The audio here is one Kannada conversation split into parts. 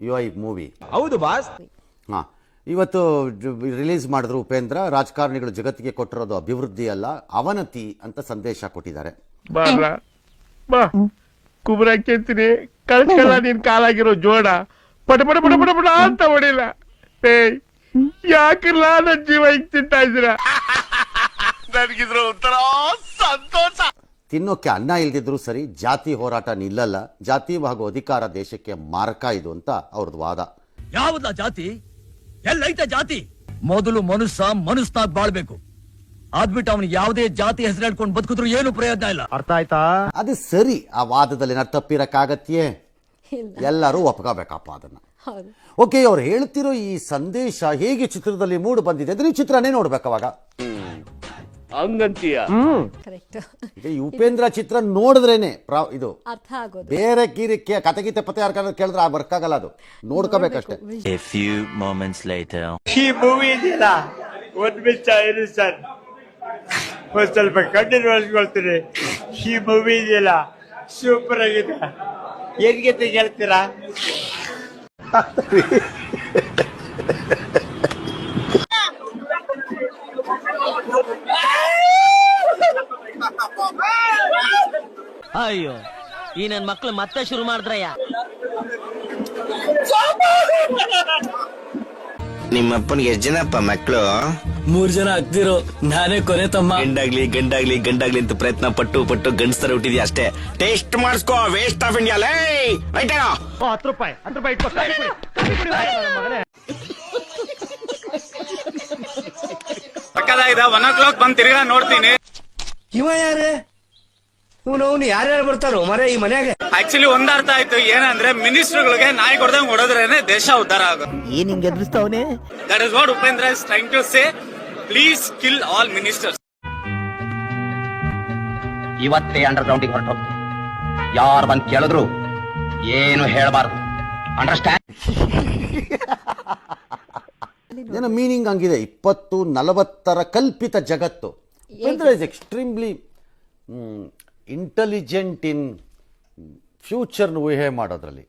UI movie. ಹೌದು ಬಾಸ್. ಇವತ್ತು ರಿಲೀಸ್ ಮಾಡಿದ್ರು ಉಪೇಂದ್ರ. ರಾಜಕಾರಣಿಗಳು ಜಗತ್ತಿಗೆ ಕೊಟ್ಟಿರೋದು ಅಭಿವೃದ್ಧಿ ಅಲ್ಲ ಅವನತಿ ಅಂತ ಸಂದೇಶ ಕೊಟ್ಟಿದ್ದಾರೆ. ಕುಬ್ರಕ್ಕೆಂತೀನಿ ಕಳ್ಕಲ್ಲ ನೀನ್ ಕಾಲಾಗಿರೋ ಜೋಡ ಪಟ ಪಟ ಪಟ ಪಟ ಪಟ ಅಂತ ಹೊಡಿಲ್ಲ. ಯಾಕಿಲ್ಲ ನನ್ ಜೀವ ಹಿಂಗ್ ತಿಂತಾ ಇದ್ದೀರಾ? ನನಗಿದ್ರು ಒಂಥರ ಸಂತೋಷ. ತಿನ್ನೋಕೆ ಅನ್ನ ಇಲ್ದಿದ್ರು ಸರಿ, ಜಾತಿ ಹೋರಾಟ ನಿಲ್ಲಲ್ಲ, ಜಾತಿ ಹಾಗೂ ಅಧಿಕಾರ ದೇಶಕ್ಕೆ ಮಾರಕ ಇದು ಅಂತ ಅವ್ರದ್ದು ವಾದ. ಯಾವ್ದ ಜಾತಿ? ಎಲ್ಲೈತೆ ಜಾತಿ? ಮೊದಲು ಮನುಷ್ಯನಾಗ್ ಬಾಳ್ಬೇಕು. ಅದ್ಬಿಟ್ಟು ಅವನಿಗೆ ಯಾವುದೇ ಜಾತಿ ಹೆಸರು ಹೇಳ್ಕೊಂಡು ಬದುಕಿದ್ರು ಏನು ಪ್ರಯೋಜನ ಇಲ್ಲ. ಅರ್ಥ ಆಯ್ತಾ? ಅದು ಸರಿ. ಆ ವಾದದಲ್ಲಿ ಏನಾರು ತಪ್ಪಿರಕ್ಕಾಗತ್ಯೆ? ಎಲ್ಲರೂ ಒಪ್ಕೋಬೇಕಪ್ಪ ಅದನ್ನ. ಓಕೆ, ಅವ್ರು ಹೇಳ್ತಿರೋ ಈ ಸಂದೇಶ ಹೇಗೆ ಚಿತ್ರದಲ್ಲಿ ಮೂಡ್ ಬಂದಿದೆ ಅಂದ್ರೆ ಈ ಚಿತ್ರನೇ ನೋಡ್ಬೇಕು ಅವಾಗ. ಹಂಗಂತೀಯ? ಈಗ ಈ ಉಪೇಂದ್ರ ಚಿತ್ರ ನೋಡಿದ್ರೇನೆ ಇದು ಅರ್ಥ ಆಗೋದು. ಬೇರೆ ಕತೆಗೀತೆ ಪತ್ತೆ ಯಾರು ಕೇಳಿದ್ರೆ ವರ್ಕ್ ಆಗಲ್ಲ, ಅದು ನೋಡ್ಕೋಬೇಕಷ್ಟೇ. ಈ ಮೂವಿ ಇದೆಯಲ್ಲ, ಒಂದ್ ಮಿಚ್ಚ ಇರು ಸರ್, ಒಂದ್ ಸ್ವಲ್ಪ ಕಣ್ಣೀರು ಒಳಸ್ಕೊಳ್ತೀನಿ. ಈ ಮೂವಿ ಇದೆಯಲ್ಲ ಸೂಪರ್ ಆಗಿದೆ. ಏನ್ಗೆ ಹೇಳ್ತೀರಾ? ಅಯ್ಯೋ, ಈ ನನ್ ಮಕ್ಳು ಮತ್ತೆ ಶುರು ಮಾಡಿದ್ರಯ್ಯ. ನಿಮ್ಮಪ್ಪನಿಗೆ ಎಷ್ಟು ಜನಪ್ಪ ಮಕ್ಕಳು? 3 ಜನ ಆಗ್ತಿರೋ, ನಾನೇ ಕೊನೆ ತಮ್ಮ. ಗಂಡಾಗ್ಲಿ ಅಂತ ಪ್ರಯತ್ನ ಪಟ್ಟು ಗಂಡಸ್ತರ ಹುಟ್ಟಿದ್ಯಾ ಅಷ್ಟೇ. ಟೇಸ್ಟ್ ಮಾಡಿಸ್ಕೋ, ವೇಸ್ಟ್ ಆಫ್ ಇಂಡಿಯಾ. ಲೇ ಆಯ್ತಾ? 10 ರೂಪಾಯಿ ಇಟ್ಕೋ. ಪಕ್ಕದಾಗಿದೆ 1 o'clock ಬಂದು ತಿರ್ಗಾ ನೋಡ್ತೀನಿ. ಇವ ಯಾರೇ? ಅವನು ಯಾರ್ಯಾರು ಬರ್ತಾರೋ ಮರ ಈ ಮನ್ಯಾಗ? ಆಕ್ಚುಲಿ ಒಂದ್ ಅರ್ಥ ಆಯ್ತು, ಏನಂದ್ರೆ ಮಿನಿಸ್ಟರ್ಗಳಿಗೆ ನಾಯಿ ಕೊಡ್ದಂಗ್ ಹೊಡೋದ್ರೇನೆ ದೇಶ ಉದ್ಧಾರ ಆಗೋದು. ಏನ್ ಹಿಂಗೆ ಎದುರಿಸ್ತಾವನೆ? That is what Upendra is trying to say. Please kill all ministers. ಇವತ್ತೇ ಅಂಡರ್ ಗ್ರೌಂಡಿಗೆ ಹೊರಟೋಗ್ತೀನಿ. ಯಾರು ಬಂದ್ ಕೇಳಿದ್ರು ಏನು ಹೇಳಬಾರ್ದು. ಅಂಡರ್ಸ್ಟ್ಯಾಂಡ್? ಏನೋ ಮೀನಿಂಗ್ ಹಂಗಿದೆ. 2040 ಕಲ್ಪಿತ ಜಗತ್ತು. Upendra is extremely intelligent in future ಊಹೆ ಮಾಡೋದ್ರಲ್ಲಿ.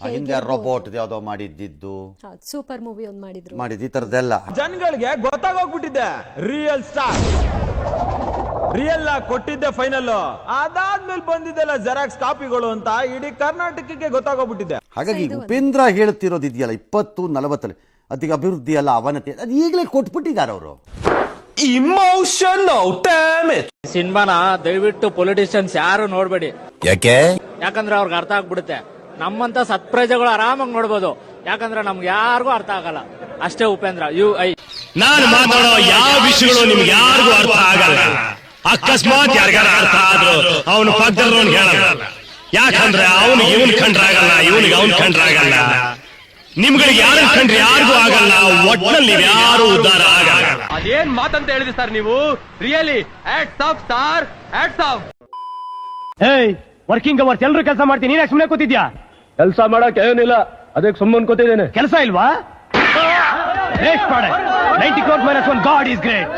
ಹಿಂದೆ ರೋಬೋಟ್ ಯಾವ್ದೋ ಮಾಡಿದ್ದು, ಸೂಪರ್ ಮೂವಿ ಒಂದು ಮಾಡಿದ್ರು, ಈ ತರದೆಲ್ಲ ಜನಗಳಿಗೆ ಗೊತ್ತಾಗೋಗ್ಬಿಟ್ಟಿದೆ. ರಿಯಲ್ ಸ್ಟಾರ್ ರಿಯಲ್ ಆಗಿ ಕೊಟ್ಟಿದ್ದೆ ಫೈನಲ್. ಅದಾದ್ಮೇಲೆ ಬಂದಿದ್ದೆಲ್ಲ ಜೆರಾಕ್ಸ್ ಕಾಪಿಗಳು ಅಂತ ಇಡೀ ಕರ್ನಾಟಕಕ್ಕೆ ಗೊತ್ತಾಗೋಗ್ಬಿಟ್ಟಿದೆ. ಹಾಗಾಗಿ ಉಪೇಂದ್ರ ಹೇಳ್ತಿರೋದು ಇದೆಯಲ್ಲ 2040 ಅದಕ್ಕೆ ಅಭಿವೃದ್ಧಿ ಅಲ್ಲ ಅವನತಿ, ಅದು ಈಗಲೇ ಕೊಟ್ಬಿಟ್ಟಿದ್ದಾರೆ ಅವರು. ಸಿನಿಮಾನ ದಯವಿಟ್ಟು ಪೊಲಿಟಿಷಿಯನ್ಸ್ ಯಾರು ನೋಡ್ಬೇಡಿ. ಯಾಕಂದ್ರೆ ಅವ್ರಿಗೆ ಅರ್ಥ ಆಗ್ಬಿಡುತ್ತೆ. ನಮ್ಮಂತ ಸತ್ಪ್ರಜೆಗಳು ಆರಾಮಾಗಿ ನೋಡ್ಬೋದು, ಯಾಕಂದ್ರೆ ನಮ್ಗೆ ಯಾರಿಗೂ ಅರ್ಥ ಆಗಲ್ಲ. ಅಷ್ಟೇ ಉಪೇಂದ್ರ. ನಾನು ಮಾತಾಡೋ ಯಾವ ವಿಷಯಗಳು ನಿಮ್ಗೆ ಯಾರಿಗೂ ಅರ್ಥ ಆಗಲ್ಲ. ಅಕಸ್ಮಾತ್ ಯಾರಿಗಾರ ಅರ್ಥ ಆದ್ರೂ ಅವನು ಪಕ್ಕದಲ್ಲವನ್ ಹೇಳಲ್ಲ. ಯಾಕಂದ್ರೆ ಅವನು ಇವನ್ ಕಂಡ್ರಾಗಲ್ಲ, ಇವನಿಗೆ ಅವನ್ ಕಂಡ್ರಾಗಲ್ಲ. ನಿಮ್ಗಳಿಗೆ ಯಾರು ಕಂಡ್ರೆ ಯಾರಿಗೂ ಆಗಲ್ಲ. ಒಟ್ಟಿನಲ್ಲಿ ಯಾರು ಉದ್ಧಾರ ಆಗಲ್ಲ. ಅದೇನ್ ಮಾತಂತ ಹೇಳಿದ್ರಿ ಸರ್ ನೀವು? Really hats off star, hats off. Working hours ಎಲ್ರು ಕೆಲಸ ಮಾಡ್ತೀನಿ, ನೀನೇ ಸುಮ್ಮನೆ ಕೂತಿದ್ಯಾ? ಕೆಲಸ ಮಾಡಕ್ ಏನಿಲ್ಲ, ಅದಕ್ಕೆ ಸುಮ್ಮನೆ ಕೂತಿದ್ದೇನೆ. ಕೆಲಸ ಇಲ್ವಾ? 90 crores minus 1, God is great.